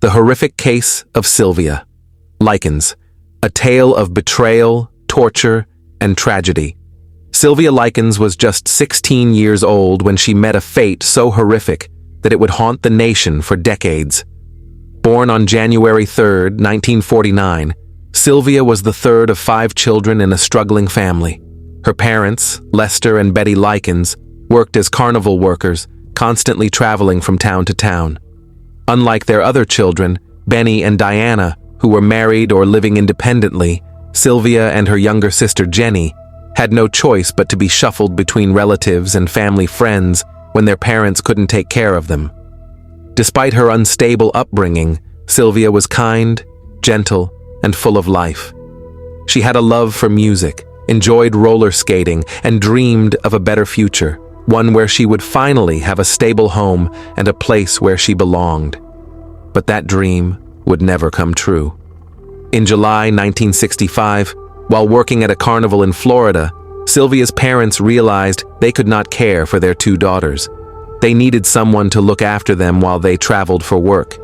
The Horrific Case of Sylvia Likens, a tale of betrayal, torture, and tragedy. Sylvia Likens was just 16 years old when she met a fate so horrific that it would haunt the nation for decades. Born on January 3, 1949, Sylvia was the third of 5 children in a struggling family. Her parents, Lester and Betty Likens, worked as carnival workers, constantly traveling from town to town. Unlike their other children, Benny and Diana, who were married or living independently, Sylvia and her younger sister Jenny had no choice but to be shuffled between relatives and family friends when their parents couldn't take care of them. Despite her unstable upbringing, Sylvia was kind, gentle, and full of life. She had a love for music, enjoyed roller skating, and dreamed of a better future, one where she would finally have a stable home and a place where she belonged. But that dream would never come true. In July 1965, while working at a carnival in Florida, Sylvia's parents realized they could not care for their 2 daughters. They needed someone to look after them while they traveled for work.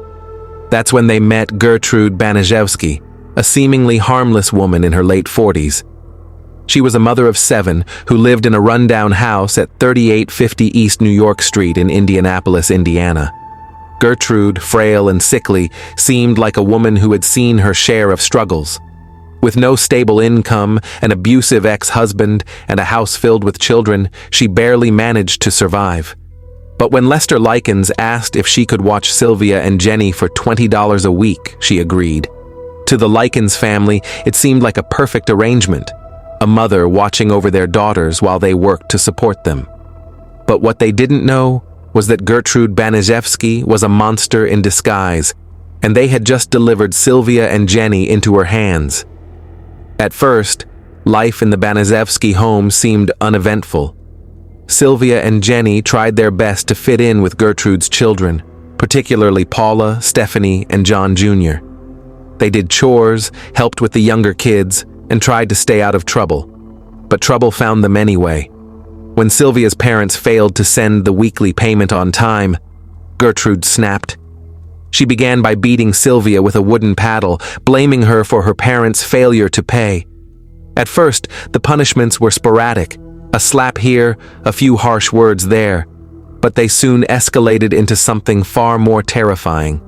That's when they met Gertrude Baniszewski, a seemingly harmless woman in her late 40s. She was a mother of 7 who lived in a rundown house at 3850 East New York Street in Indianapolis, Indiana. Gertrude, frail and sickly, seemed like a woman who had seen her share of struggles. With no stable income, an abusive ex-husband, and a house filled with children, she barely managed to survive. But when Lester Likens asked if she could watch Sylvia and Jenny for $20 a week, she agreed. To the Likens family, it seemed like a perfect arrangement, a mother watching over their daughters while they worked to support them. But what they didn't know was that Gertrude Baniszewski was a monster in disguise, and they had just delivered Sylvia and Jenny into her hands. At first, life in the Baniszewski home seemed uneventful. Sylvia and Jenny tried their best to fit in with Gertrude's children, particularly Paula, Stephanie, and John Jr. They did chores, helped with the younger kids, and tried to stay out of trouble. But trouble found them anyway. When Sylvia's parents failed to send the weekly payment on time, Gertrude snapped. She began by beating Sylvia with a wooden paddle, blaming her for her parents' failure to pay. At first, the punishments were sporadic, a slap here, a few harsh words there, but they soon escalated into something far more terrifying.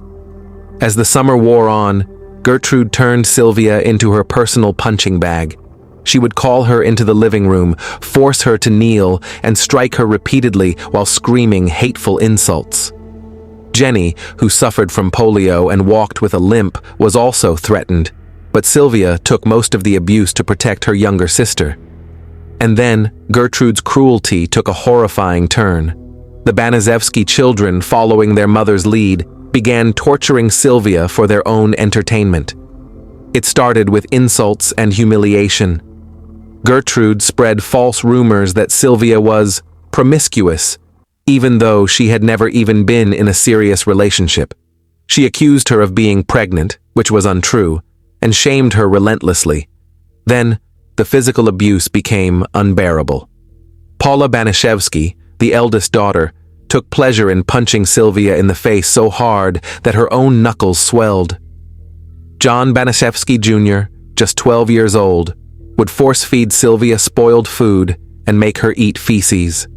As the summer wore on, Gertrude turned Sylvia into her personal punching bag. She would call her into the living room, force her to kneel, and strike her repeatedly while screaming hateful insults. Jenny, who suffered from polio and walked with a limp, was also threatened, but Sylvia took most of the abuse to protect her younger sister. And then, Gertrude's cruelty took a horrifying turn. The Baniszewski children, following their mother's lead, began torturing Sylvia for their own entertainment. It started with insults and humiliation. Gertrude spread false rumors that Sylvia was promiscuous, even though she had never even been in a serious relationship. She accused her of being pregnant, which was untrue, and shamed her relentlessly. Then, the physical abuse became unbearable. Paula Baniszewski, the eldest daughter, took pleasure in punching Sylvia in the face so hard that her own knuckles swelled. John Baniszewski Jr., just 12 years old, would force-feed Sylvia spoiled food and make her eat feces.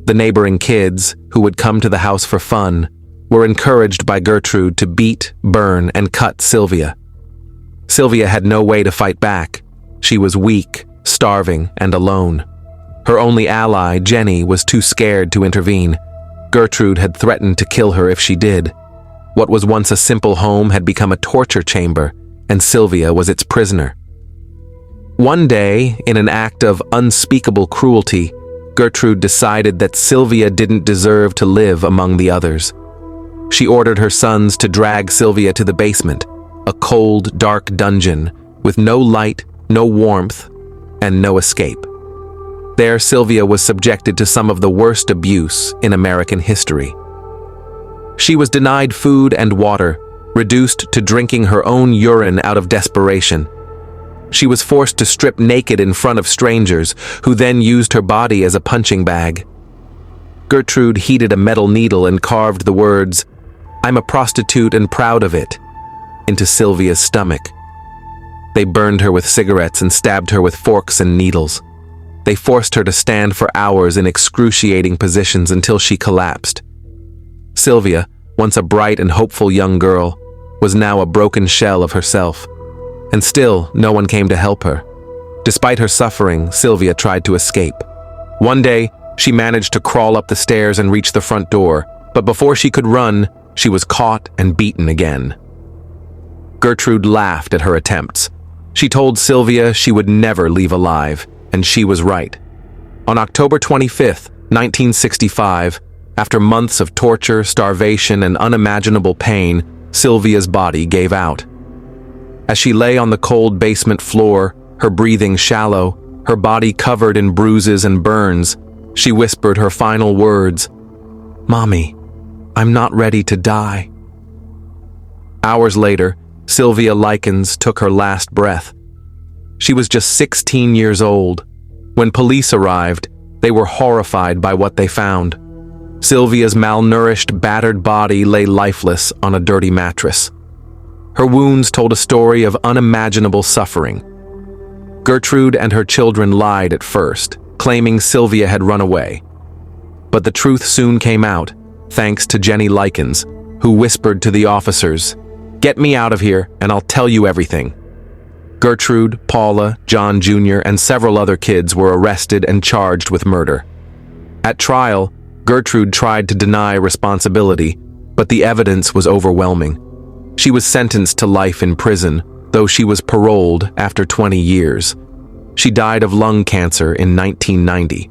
The neighboring kids, who would come to the house for fun, were encouraged by Gertrude to beat, burn, and cut Sylvia. Sylvia had no way to fight back. She was weak, starving, and alone. Her only ally, Jenny, was too scared to intervene. Gertrude had threatened to kill her if she did. What was once a simple home had become a torture chamber, and Sylvia was its prisoner. One day, in an act of unspeakable cruelty, Gertrude decided that Sylvia didn't deserve to live among the others. She ordered her sons to drag Sylvia to the basement, a cold, dark dungeon with no light, no warmth, and no escape. There, Sylvia was subjected to some of the worst abuse in American history. She was denied food and water, reduced to drinking her own urine out of desperation. She was forced to strip naked in front of strangers, who then used her body as a punching bag. Gertrude heated a metal needle and carved the words, "I'm a prostitute and proud of it," into Sylvia's stomach. They burned her with cigarettes and stabbed her with forks and needles. They forced her to stand for hours in excruciating positions until she collapsed. Sylvia, once a bright and hopeful young girl, was now a broken shell of herself. And still, no one came to help her. Despite her suffering, Sylvia tried to escape. One day, she managed to crawl up the stairs and reach the front door, but before she could run, she was caught and beaten again. Gertrude laughed at her attempts. She told Sylvia she would never leave alive, and she was right. On October 25th, 1965, after months of torture, starvation, and unimaginable pain, Sylvia's body gave out. As she lay on the cold basement floor, her breathing shallow, her body covered in bruises and burns, she whispered her final words, "Mommy, I'm not ready to die." Hours later, Sylvia Likens took her last breath. She was just 16 years old. When police arrived, they were horrified by what they found. Sylvia's malnourished, battered body lay lifeless on a dirty mattress. Her wounds told a story of unimaginable suffering. Gertrude and her children lied at first, claiming Sylvia had run away. But the truth soon came out, thanks to Jenny Likens, who whispered to the officers, "Get me out of here, and I'll tell you everything." Gertrude, Paula, John Jr., and several other kids were arrested and charged with murder. At trial, Gertrude tried to deny responsibility, but the evidence was overwhelming. She was sentenced to life in prison, though she was paroled after 20 years. She died of lung cancer in 1990.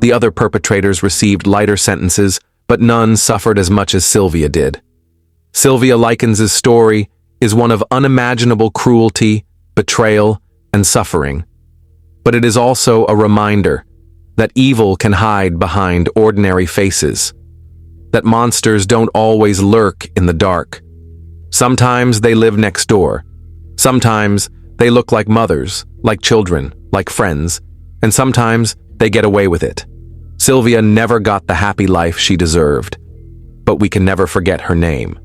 The other perpetrators received lighter sentences, but none suffered as much as Sylvia did. Sylvia Likens' story is one of unimaginable cruelty, betrayal, and suffering. But it is also a reminder that evil can hide behind ordinary faces, that monsters don't always lurk in the dark. Sometimes they live next door. Sometimes they look like mothers, like children, like friends, and sometimes they get away with it. Sylvia never got the happy life she deserved, but we can never forget her name.